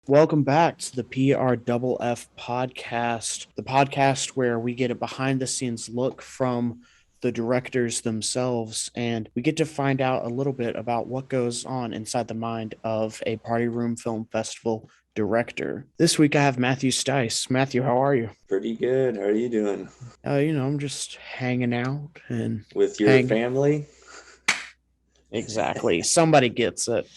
Welcome back to the PRFFP podcast, the podcast where we get a behind the scenes look from the directors themselves, and we get to find out a little bit about what goes on inside the mind of a Party Room Film Festival director. This week I have Matthew Stice. Matthew, how are you? Pretty good. How are you doing I'm just hanging out and with your hang. family? Exactly. Somebody gets it.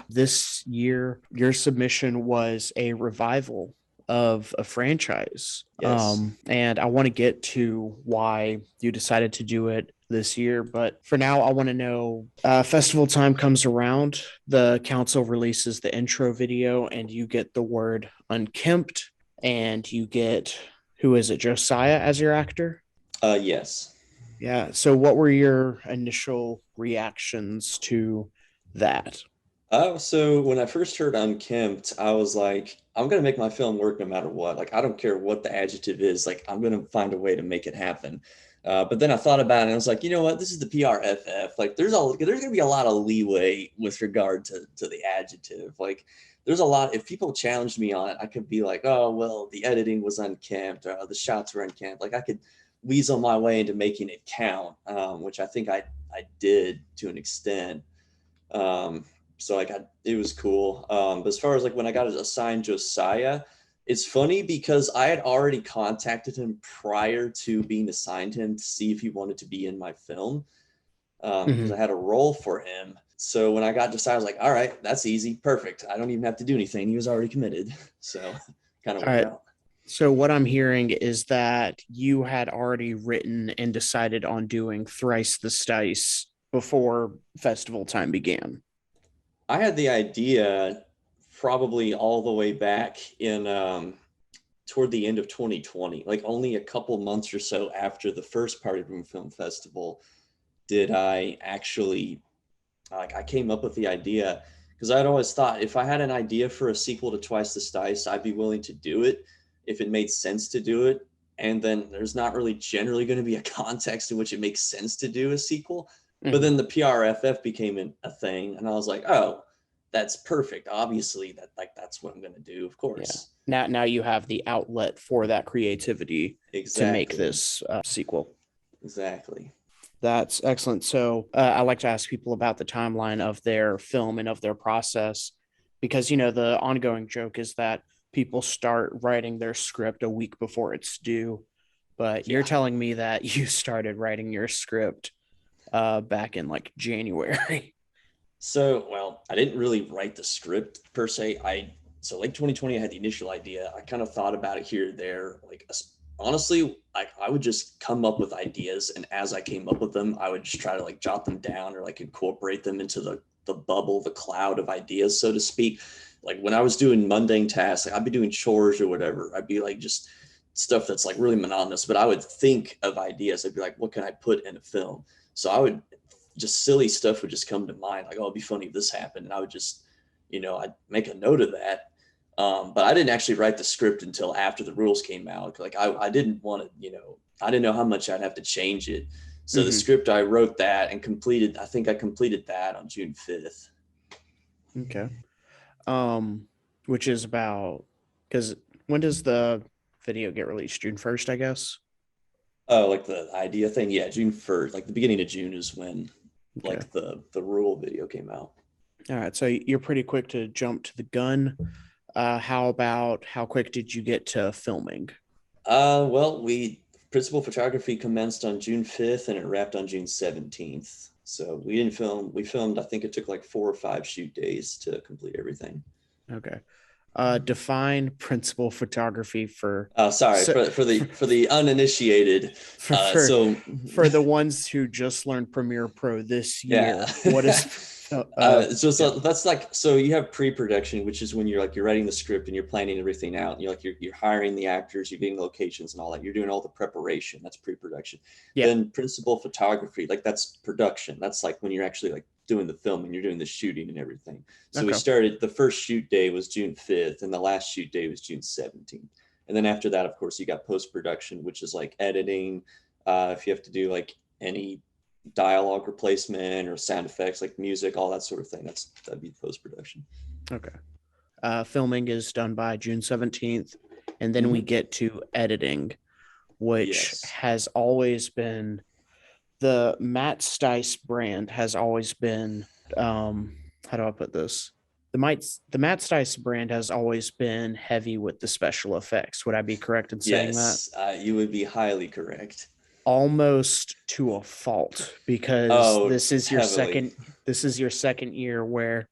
This year, your submission was a revival of a franchise. Yes. And I want to get to why you decided to do it this year. But for now, I want to know festival time comes around, the council releases the intro video, and you get the word unkempt, and you get, who is it, Josiah as your actor? Yes. Yeah. So, what were your initial reactions to that? So when I first heard unkempt, I was like, I'm gonna make my film work no matter what. Like, I don't care what the adjective is. Like, I'm gonna find a way to make it happen. But then I thought about it and I was like, you know what? This is the PRFF. Like, there's gonna be a lot of leeway with regard to the adjective. Like, there's a lot. If people challenged me on it, I could be like, oh well, the editing was unkempt, or the shots were unkempt. Like, I could weasel my way into making it count, which I think I did to an extent. Um, so like it was cool. But as far as like when I got assigned Josiah, it's funny because I had already contacted him prior to being assigned him to see if he wanted to be in my film, because I Mm-hmm. had a role for him. So when I got Josiah, I was like, all right, that's easy, perfect. I don't even have to do anything. He was already committed, so kind of All worked right. out. So what I'm hearing is that you had already written and decided on doing Thrice the Stice before festival time began. I had the idea probably all the way back in toward the end of 2020, like only a couple months or so after the first Party Room Film Festival, did I actually like I came up with the idea because I'd always thought if I had an idea for a sequel to Twice the Dice, I'd be willing to do it if it made sense to do it. And then there's not really generally going to be a context in which it makes sense to do a sequel. But Mm-hmm. then the PRFF became a thing, and I was like, oh, that's perfect. Obviously, that's what I'm going to do, of Yeah. course. Now you have the outlet for that creativity to make Exactly. this sequel. Exactly. That's excellent. So I like to ask people about the timeline of their film and of their process, because the ongoing joke is that people start writing their script a week before it's due. But you're Yeah. telling me that you started writing your script back in like January. So, well, I didn't really write the script per se. So like 2020, I had the initial idea. I kind of thought about it here or there. Like honestly, like I would just come up with ideas, and as I came up with them, I would just try to like jot them down or like incorporate them into the bubble, the cloud of ideas, so to speak. Like when I was doing mundane tasks, like I'd be doing chores or whatever. I'd be like just stuff that's like really monotonous, but I would think of ideas. I'd be like, what can I put in a film? So I would just silly stuff would just come to mind, like, oh, it'd be funny if this happened. And I would just, I'd make a note of that. But I didn't actually write the script until after the rules came out. Like I didn't want to, I didn't know how much I'd have to change it. So the Mm-hmm. script, I wrote that and completed, I think I completed that on June 5th. Okay. Um, which is about, because when does the video get released? June 1st, I guess. Oh, like the idea thing. Yeah. June 1st, like the beginning of June is when Okay. like the rule video came out. All right. So you're pretty quick to jump to the gun. How about how quick did you get to filming? Well, we principal photography commenced on June 5th and it wrapped on June 17th. So we didn't film. We filmed. I think it took like 4 or 5 shoot days to complete everything. Okay. Define principal photography for Sorry so, for the uninitiated. for for So for the ones who just learned Premiere Pro this yeah. year. What is yeah. So that's like so you have pre-production, which is when you're writing the script and you're planning everything out. And you're hiring the actors, you're getting locations and all that. You're doing all the preparation. That's pre-production. Yeah. Then principal photography, like that's production. That's like when you're actually like doing the film and you're doing the shooting and everything. So we Okay. started. The first shoot day was June 5th, and the last shoot day was June 17th. And then after that, of course, you got post-production, which is like editing. If you have to do like any dialogue replacement or sound effects like music, all that sort of thing. That'd be post production. Okay. Filming is done by June 17th, and then we Hmm. get to editing, which Yes. has always been the Matt Stice brand has always been how do I put this? The Matt Stice brand has always been heavy with the special effects. Would I be correct in saying that? Yes, you would be highly correct. Almost to a fault, because Oh, heavily. this is your second year where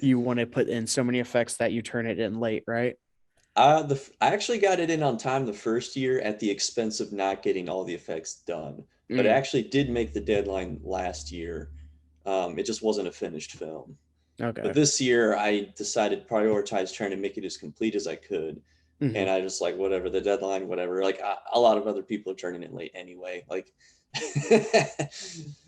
you want to put in so many effects that you turn it in late, right? I actually got it in on time the first year at the expense of not getting all the effects done, but it Mm, actually did make the deadline last year. It just wasn't a finished film. But okay. this year, I decided to prioritize trying to make it as complete as I could, and Hmm. I just like whatever the deadline, whatever. Like a lot of other people are turning it late anyway. Like,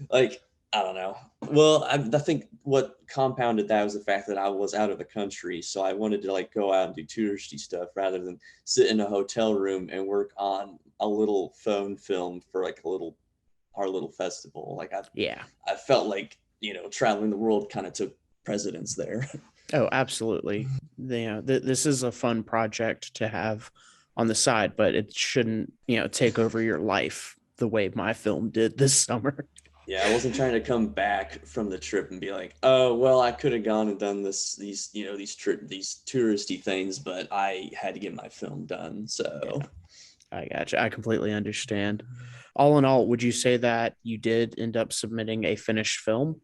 like I don't know. Well, I think what compounded that was the fact that I was out of the country, so I wanted to like go out and do touristy stuff rather than sit in a hotel room and work on a little phone film for like our little festival. Like Yeah. I felt like traveling the world kind of took precedence there. Oh, absolutely. This is a fun project to have on the side, but it shouldn't, take over your life the way my film did this summer. Yeah, I wasn't trying to come back from the trip and be like, oh well, I could have gone and done these touristy things, but I had to get my film done. So Yeah, I gotcha. I completely understand. All in all, would you say that you did end up submitting a finished film?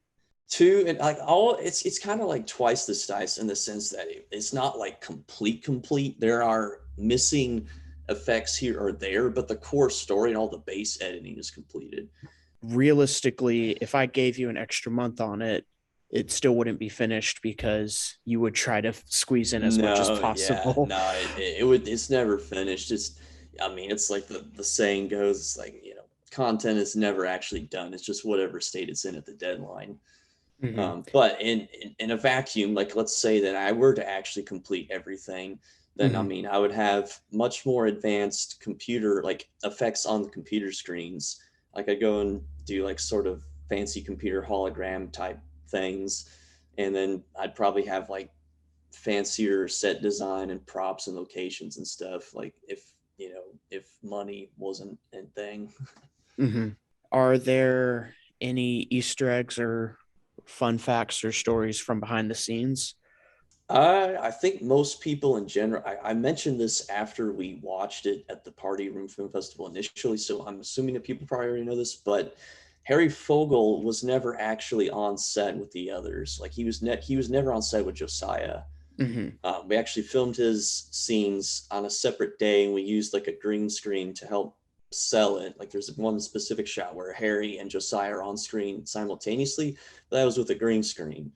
two and like all it's kind of like twice the size in the sense that it's not like complete. There are missing effects here or there, but the core story and all the base editing is completed. Realistically, if I gave you an extra month on it, it still wouldn't be finished because you would try to squeeze in as much as No, yeah, possible. no, it's never finished. I mean, it's like the saying goes, it's like, content is never actually done. It's just whatever state it's in at the deadline. Hmm. But in a vacuum, like let's say that I were to actually complete everything, then I Hmm. mean, I would have much more advanced computer like effects on the computer screens. Like I go and do like sort of fancy computer hologram type things, and then I'd probably have like fancier set design and props and locations and stuff. Like if money wasn't a thing. Hmm. Are there any Easter eggs or fun facts or stories from behind the scenes? I think most people in general, I mentioned this after we watched it at the Party Room Film Festival initially, so I'm assuming that people probably already know this, but Harry Fogel was never actually on set with the others. Like he was never on set with Josiah. Hmm. We actually filmed his scenes on a separate day, and we used like a green screen to help sell it. Like there's one specific shot where Harry and Josiah are on screen simultaneously, but that was with a green screen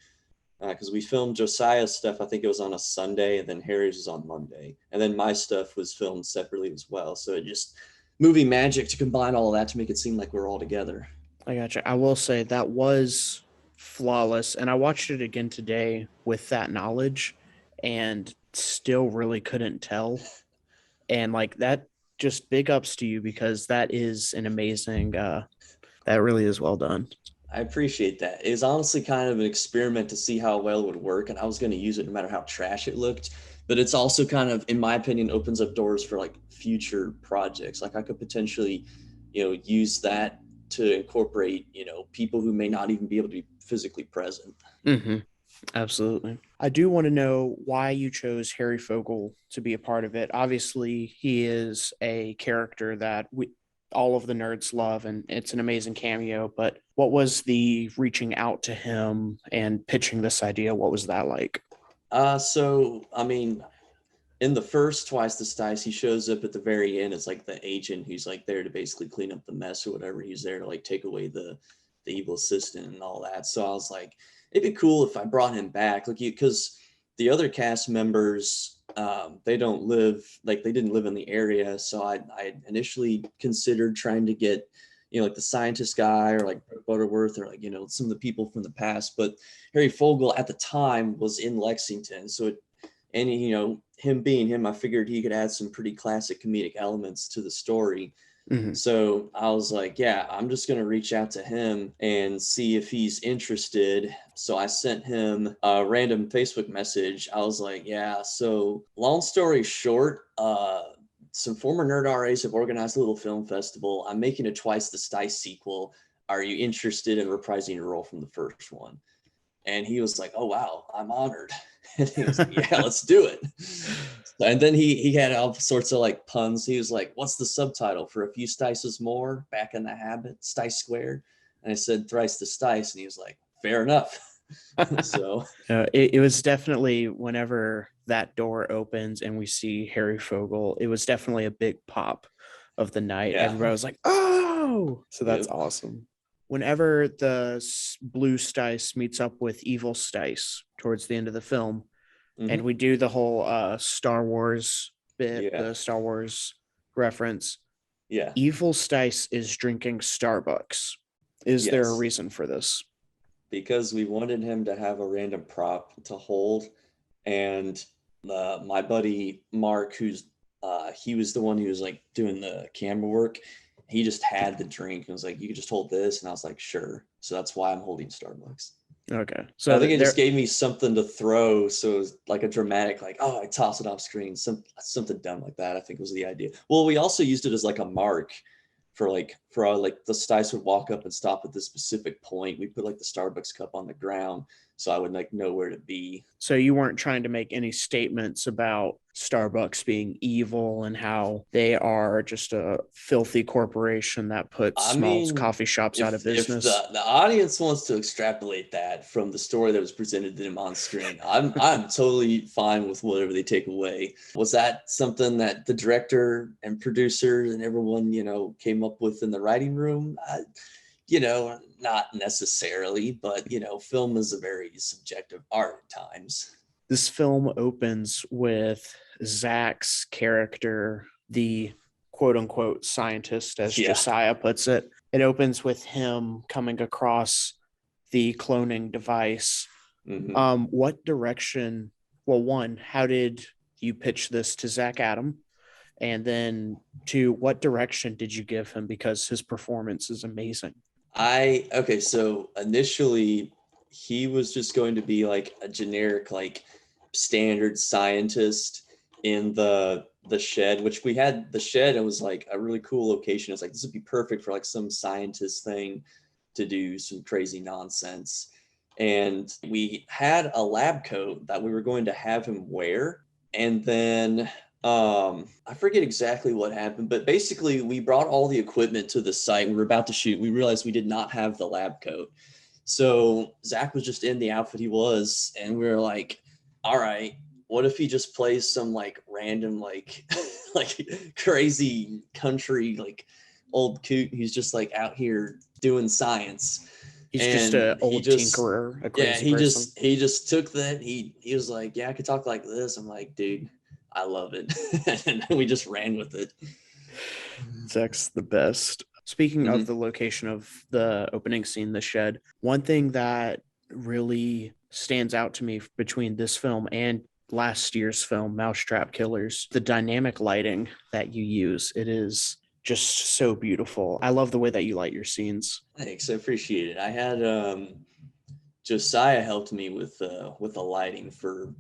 because we filmed Josiah's stuff. I think it was on a Sunday, and then Harry's was on Monday, and then my stuff was filmed separately as well. So it just movie magic to combine all of that to make it seem like we're all together. I gotcha. I will say that was flawless, and I watched it again today with that knowledge, and still really couldn't tell. And like that, just big ups to you, because that is an amazing. That really is well done. I appreciate that. It was honestly kind of an experiment to see how well it would work, and I was going to use it no matter how trash it looked. But it's also kind of, in my opinion, opens up doors for like future projects. Like I could potentially, use that to incorporate, people who may not even be able to be physically present. Hmm. Absolutely. I do want to know why you chose Harry Fogel to be a part of it. Obviously, he is a character that we all of the nerds love, and it's an amazing cameo. But what was the reaching out to him and pitching this idea? What was that like? So I mean, in the first Twice the Dice, he shows up at the very end as like the agent who's like there to basically clean up the mess or whatever. He's there to like take away the evil assistant and all that. So I was like, it'd be cool if I brought him back, like because the other cast members, they don't live like they didn't live in the area. So I initially considered trying to get like the scientist guy or like Butterworth or like some of the people from the past. But Harry Fogel at the time was in Lexington, so it and him being him, I figured he could add some pretty classic comedic elements to the story. Mhm. So I was like, yeah, I'm just going to reach out to him and see if he's interested. So I sent him a random Facebook message. I was like, yeah, so long story short, some former Nerd RAs have organized a little film festival. I'm making a Twice the Stice sequel. Are you interested in reprising your role from the first one? And he was like, oh, wow, I'm honored. And he was like, yeah, let's do it. And then he had all sorts of like puns. He was like, what's the subtitle for A Few Stices More? Back in the Habit, Stice Squared. And I said, thrice the Stice. And he was like, fair enough. So, It was definitely whenever that door opens and we see Harry Fogel, it was definitely a big pop of the night. yeah. Everybody was like, "Oh!" So that's Yep. awesome. Whenever the blue Stice meets up with evil Stice towards the end of the film, and Mm-hmm. we do the whole Star Wars bit, Yeah. the Star Wars reference, Yeah. evil Stice is drinking Starbucks. Is there a Yes. reason for this? Because we wanted him to have a random prop to hold. And my buddy Mark, who's he was the one who was like doing the camera work. He just had the drink and was like, "You could just hold this," and I was like, "Sure." So that's why I'm holding Starbucks. Okay, I so think it just there. gave me something to throw, so it was like a dramatic, like, oh, I toss it off screen, something dumb like that. I think was the idea. Well, we also used it as like a mark for like the Stice would walk up and stop at this specific point. We put like the Starbucks cup on the ground, so I would like know where to be. So you weren't trying to make any statements about Starbucks being evil and how they are just a filthy corporation that puts I small mean, coffee shops out of if business. the audience wants to extrapolate that from the story that was presented to them on screen, I'm totally fine with whatever they take away. Was that something that the director and producer and everyone, came up with in the writing room? Not necessarily, but film is a very subjective art at times. This film opens with Zach's character, the quote unquote scientist, as Yeah. Josiah puts it. It opens with him coming across the cloning device. Hmm. What direction? Well, one, how did you pitch this to Zach Adam? And then two, what direction did you give him? Because his performance is amazing. Okay, so initially he was just going to be like a generic, like standard scientist in the shed, which we had the shed. It was like a really cool location. It's like this would be perfect for like some scientist thing to do some crazy nonsense. And we had a lab coat that we were going to have him wear. And then I forget exactly what happened, but basically we brought all the equipment to the site. We were about to shoot. We realized we did not have the lab coat. So Zach was just in the outfit he was, and we were like, all right, what if he just plays some like random, like like crazy country, like old coot who's just like out here doing science. He's just And an he old just tinkerer, a yeah, crazy person. he just took that. He was like, yeah, I could talk like this. I'm like, dude, I love it. And we just ran with it. Zach's the best. Speaking of Mm-hmm. the location of the opening scene, the shed, one thing that really stands out to me between this film and last year's film, Mousetrap Killers, the dynamic lighting that you use. It is just so beautiful. I love the way that you light your scenes. Thanks, I appreciate it. I had Josiah helped me with the lighting for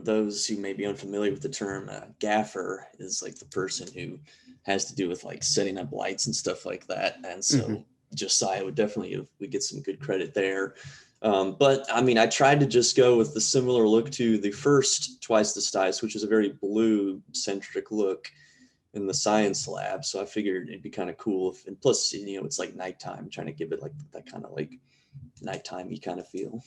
those who may be unfamiliar with the term. Gaffer is like the person who has to do with like setting up lights and stuff like that. And Mm-hmm. so Josiah would definitely we get some good credit there. But I mean, I tried to just go with the similar look to the first Twice the Stice, which is a very blue centric look in the science lab. So I figured it'd be kind of cool if, and plus, it's like nighttime, trying to give it like that kind of like nighttimey kind of feel.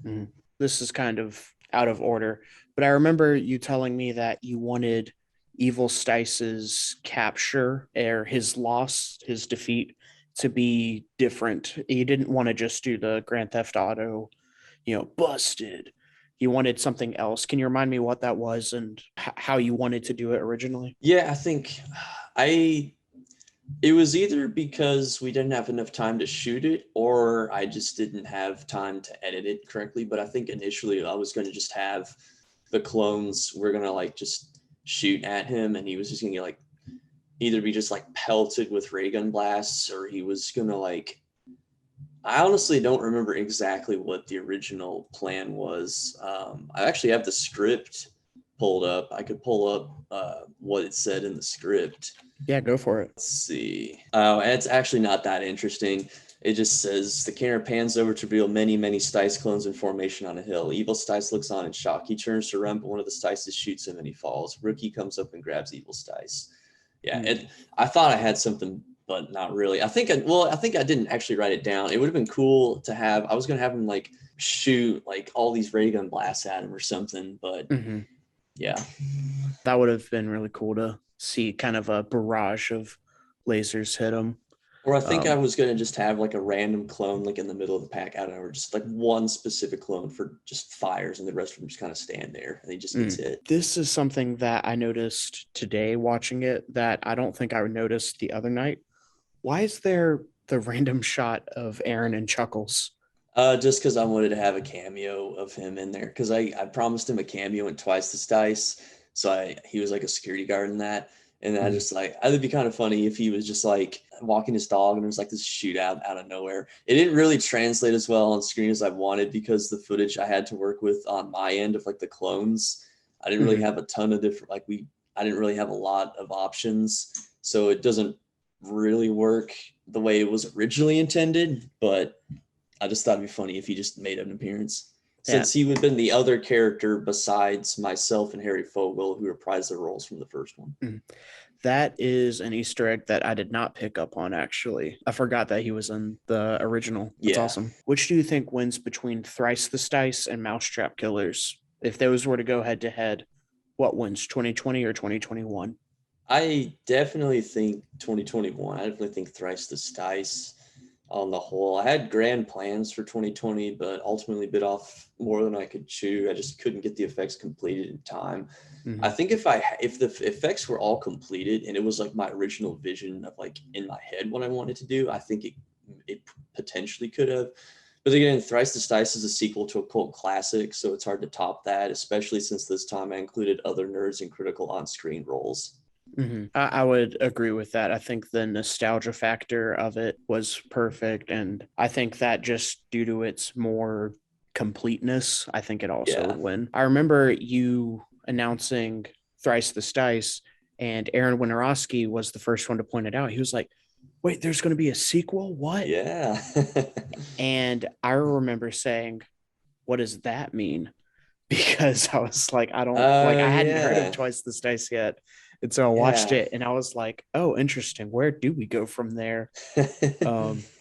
Mm-hmm. This is kind of out of order, but I remember you telling me that you wanted Evil Stice's capture or his loss, his defeat to be different. You didn't want to just do the Grand Theft Auto, busted. You wanted something else. Can you remind me what that was and how you wanted to do it originally? Yeah, I think I it was either because we didn't have enough time to shoot it or I just didn't have time to edit it correctly. But I think initially I was going to just have the clones, we're going to like just shoot at him and he was just going to get like either be just like pelted with ray gun blasts, or he was gonna like, I honestly don't remember exactly what the original plan was. I actually have the script pulled up. I could pull up what it said in the script. Yeah, go for it. Let's see. Oh, and it's actually not that interesting. It just says the camera pans over to reveal many, many Stice clones in formation on a hill. Evil Stice looks on in shock. He turns to run, but one of the Stices shoots him and he falls. Rookie comes up and grabs Evil Stice. Yeah, I thought I had something, but not really. I think I didn't actually write it down. It would have been cool to have. I was gonna have him like shoot like all these ray gun blasts at him or something, but yeah, That would have been really cool to see kind of a barrage of lasers hit him. or I think I was gonna just have like a random clone like in the middle of the pack. I don't know, or just like one specific clone for just fires, and the rest of them just kind of stand there and he just gets hit. This is something that I noticed today watching it that I don't think I noticed the other night. Why is there the random shot of Aaron and Chuckles? Just because I wanted to have a cameo of him in there, because I promised him a cameo in Twice the Dice, so he was like a security guard in that, and I just like, it'd be kind of funny if he was just like walking his dog and there was like this shootout out of nowhere. It didn't really translate as well on screen as I wanted because the footage I had to work with on my end of like the clones, I didn't really have a ton of different I didn't really have a lot of options, so it doesn't really work the way it was originally intended, but I just thought it'd be funny if he just made an appearance. Since he would have been the other character besides myself and Harry Fogel, who reprised their roles from the first one. That is an Easter egg that I did not pick up on, actually. I forgot that he was in the original. That's awesome. Which do you think wins between Thrice the Stice and Mousetrap Killers? If those were to go head to head, what wins, 2020 or 2021? I definitely think 2021. I definitely think Thrice the Stice on the whole. I had grand plans for 2020, but ultimately bit off more than I could chew. I just couldn't get the effects completed in time. I think if the effects were all completed and it was like my original vision of like in my head what I wanted to do, I think it potentially could have. But again, Thrice the Dice is a sequel to a cult classic, so it's hard to top that, especially since this time I included other nerds and critical on-screen roles. I would agree with that. I think the nostalgia factor of it was perfect. And I think that just due to its more completeness, I think it also would win. I remember you announcing Thrice the Stice, and Aaron Winiarowski was the first one to point it out. He was like, wait, there's going to be a sequel? What? Yeah. And I remember saying, what does that mean? Because I was like, I don't like, I hadn't heard of Twice the Dice yet. And so I watched it and I was like, oh, interesting. Where do we go from there?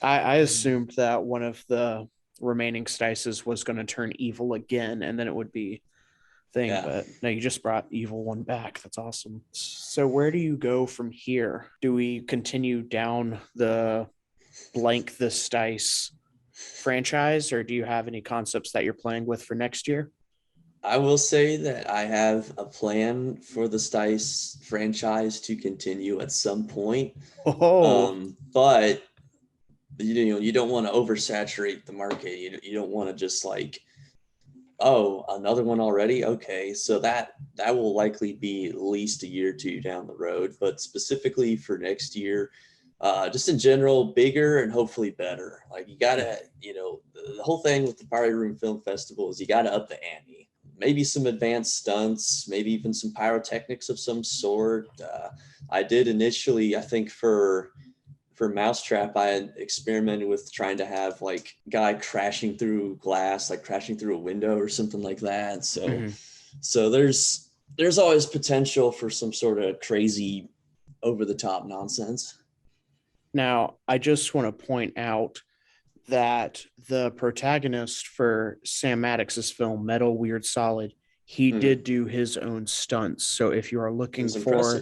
I assumed that one of the remaining Stices was going to turn evil again, and then it would be thing. But no, you just brought evil one back. That's awesome. So where do you go from here? Do we continue down the blank the Stice franchise, or do you have any concepts that you're playing with for next year? I will say that I have a plan for the Stice franchise to continue at some point. But you don't want to oversaturate the market. You don't want to just like, oh, another one already. Okay, so that will likely be at least a year or two down the road. But specifically for next year, just in general, bigger and hopefully better. Like you gotta, the whole thing with the Party Room Film Festival is you gotta up the ante. Maybe some advanced stunts, maybe even some pyrotechnics of some sort. I did initially, I think for Mousetrap, I had experimented with trying to have like guy crashing through glass, like crashing through a window or something like that. So there's always potential for some sort of crazy over the top nonsense. Now, I just want to point out that the protagonist for Sam Maddox's film Metal Weird Solid, he did do his own stunts. So if you are looking for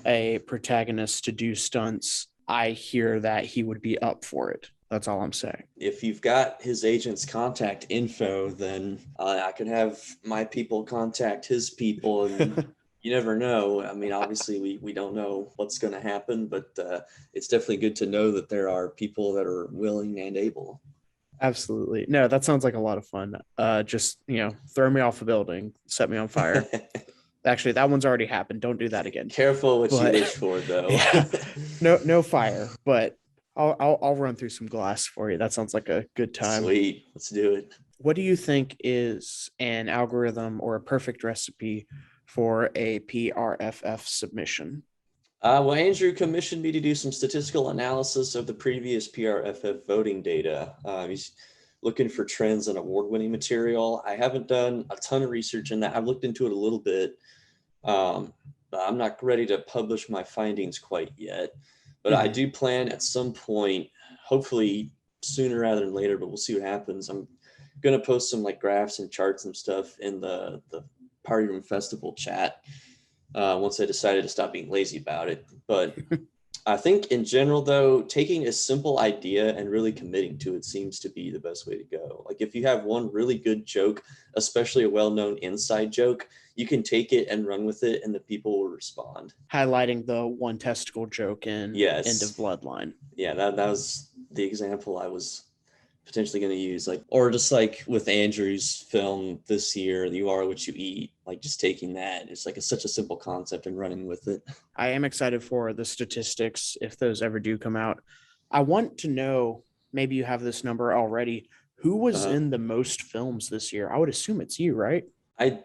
a protagonist to do stunts, I hear that he would be up for it. That's all I'm saying. If you've got his agent's contact info, then I could have my people contact his people, and you never know. I mean, obviously, we don't know what's going to happen, but it's definitely good to know that there are people that are willing and able. Absolutely. No, that sounds like a lot of fun. Just, throw me off a building, set me on fire. Actually, that one's already happened. Don't do that again. Careful what you But wish for, though. yeah, no fire. But I'll run through some glass for you. That sounds like a good time. Sweet. Let's do it. What do you think is an algorithm or a perfect recipe for a PRFF submission? Well, Andrew commissioned me to do some statistical analysis of the previous PRFF voting data. He's looking for trends in award-winning material. I haven't done a ton of research in that. I've looked into it a little bit, but I'm not ready to publish my findings quite yet. But I do plan at some point, hopefully sooner rather than later, but we'll see what happens. I'm gonna post some like graphs and charts and stuff in the Party Room Festival chat once I decided to stop being lazy about it. But I think in general, though, taking a simple idea and really committing to it seems to be the best way to go. Like if you have one really good joke, especially a well-known inside joke, you can take it and run with it and the people will respond. Highlighting the one testicle joke in End of Yes. Bloodline. Yeah, that was the example I was potentially going to use, like, or just like with Andrew's film this year, You Are What You Eat, like just taking that, it's like it's such a simple concept and running with it. I am excited for the statistics if those ever do come out. I want to know, maybe you have this number already, who was in the most films this year? I would assume it's you, right? I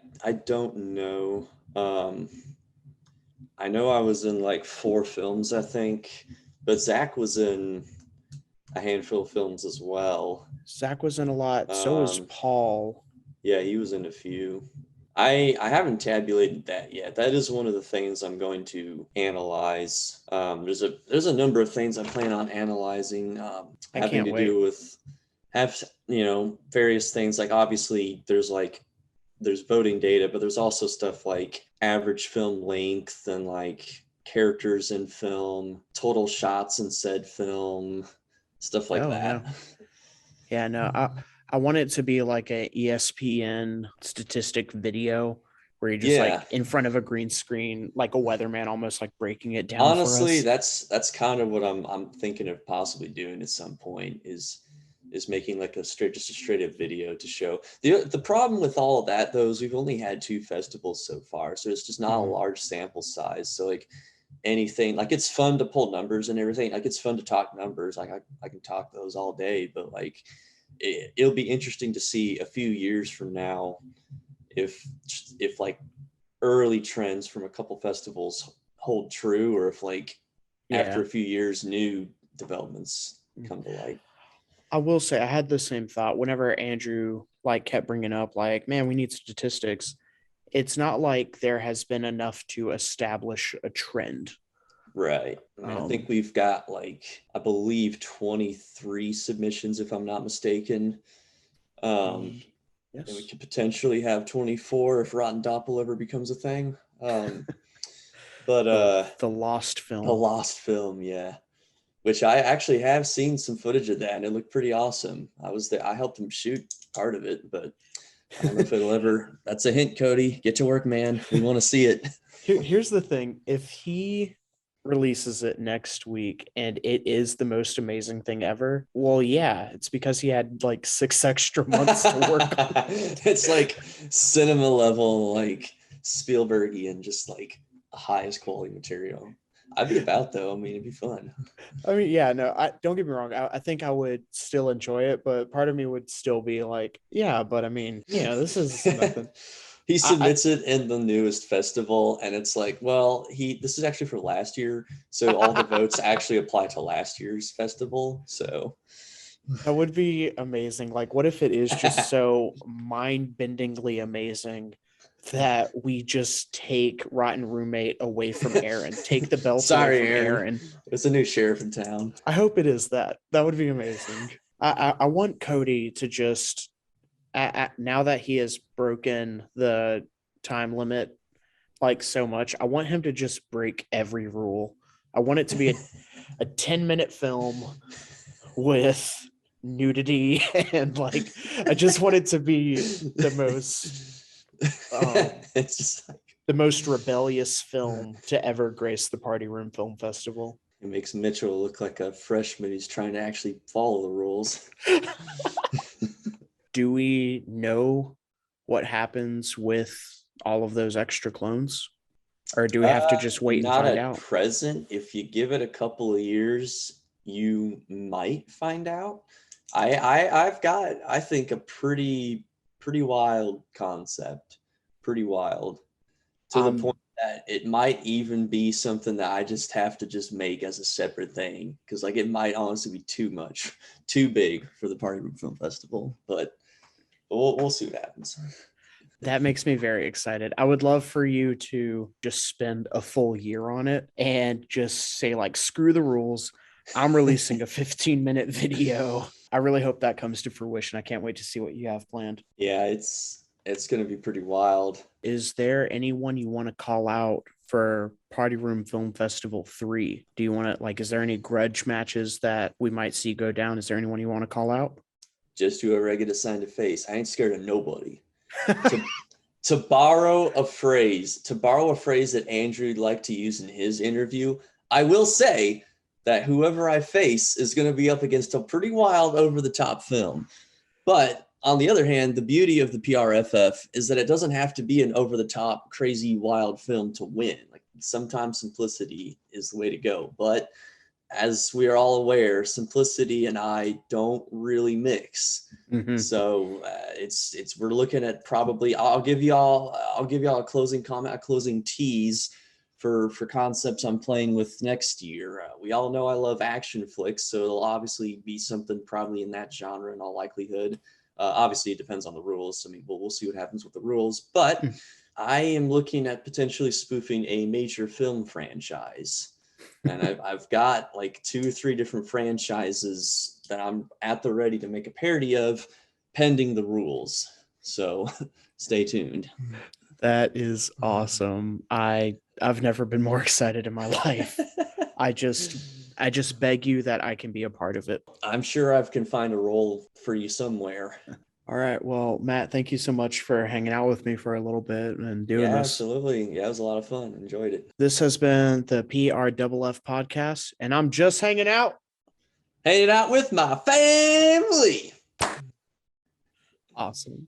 don't know. I know I was in like 4 films, I think, but Zach was in a handful of films as well. Zach was in a lot. So was Paul. Yeah, he was in a few. I haven't tabulated that yet. That is one of the things I'm going to analyze. There's a number of things I plan on analyzing, having to do with various things. Like obviously there's voting data, but there's also stuff like average film length and like characters in film, total shots in said film, stuff like that. Yeah, no, I want it to be like a ESPN statistic video where you're just like in front of a green screen, like a weatherman, almost like breaking it down. Honestly, that's kind of what I'm thinking of possibly doing at some point is making like just a straight up video to show. The problem with all of that though is we've only had 2 festivals so far, so it's just not a large sample size. So like anything, like it's fun to pull numbers and everything, like it's fun to talk numbers, like I can talk those all day, but like it'll be interesting to see a few years from now if like early trends from a couple festivals hold true, or if like after a few years new developments come to light. I will say I had the same thought whenever Andrew like kept bringing up like, man, we need statistics. It's not like there has been enough to establish a trend. Right. I mean, I think we've got like, I believe 23 submissions, if I'm not mistaken. Yes. And we could potentially have 24 if Rotten Doppel becomes a thing. But the lost film. The lost film, yeah. Which I actually have seen some footage of that and it looked pretty awesome. I was there, I helped him shoot part of it, but I don't know if it'll ever. That's a hint, Cody. Get to work, man. We want to see it. Here's the thing. If he releases it next week and it is the most amazing thing ever, well, yeah, it's because he had like 6 extra months to work on it. It's like cinema level, like Spielbergian, just like the highest quality material. I'd be about though. I mean, it'd be fun. I mean, yeah, no, don't get me wrong. I think I would still enjoy it, but part of me would still be like, yeah, but I mean, this is nothing. He submits it in the newest festival, and it's like, well, this is actually for last year, so all the votes actually apply to last year's festival. So that would be amazing. Like, what if it is just so mind-bendingly amazing that we just take Rotten Roommate away from Aaron, take the belt away from Aaron. It's a new sheriff in town. I hope it is that. That would be amazing. I want Cody to just, now that he has broken the time limit like so much, I want him to just break every rule. I want it to be a 10-minute film with nudity and like, I just want it to be the most it's just like the most rebellious film to ever grace the Party Room Film Festival. It makes Mitchell look like a freshman who's trying to actually follow the rules. Do we know what happens with all of those extra clones? Or do we have to just wait and Not find at out? present. If you give it a couple of years, you might find out. I've got, I think, a pretty wild concept. Pretty wild. To the Um, point that it might even be something that I just have to just make as a separate thing. Because like it might honestly be too much, too big for the Party Room Film Festival. But we'll see what happens. that makes me very excited. I would love for you to just spend a full year on it and just say, like, screw the rules. I'm releasing a 15-minute video. I really hope that comes to fruition. I can't wait to see what you have planned. Yeah, it's gonna be pretty wild. Is there anyone you want to call out for Party Room Film Festival 3? Do you want to, like, is there any grudge matches that we might see go down? Is there anyone you want to call out? Just whoever I get assigned a face. I ain't scared of nobody. To to borrow a phrase that Andrew would like to use in his interview, I will say that whoever I face is going to be up against a pretty wild, over the top film. But on the other hand, the beauty of the PRFF is that it doesn't have to be an over the top, crazy, wild film to win. Like sometimes simplicity is the way to go. But as we are all aware, simplicity and I don't really mix. Mm-hmm. So it's we're looking at probably I'll give y'all a closing comment, a closing tease for concepts I'm playing with next year. We all know I love action flicks, so it'll obviously be something probably in that genre in all likelihood. Obviously, it depends on the rules. I mean, we'll see what happens with the rules, but I am looking at potentially spoofing a major film franchise. And I've got like 2 or 3 different franchises that I'm at the ready to make a parody of, pending the rules. So stay tuned. That is awesome. I've never been more excited in my life. I just I just beg you that I can be a part of it. I'm sure I can find a role for you somewhere. All right. Well, Matt, thank you so much for hanging out with me for a little bit and doing Yeah, this. absolutely. Yeah, it was a lot of fun. Enjoyed it. This has been the PRFF podcast, and I'm just hanging out. Hanging out with my family. Awesome.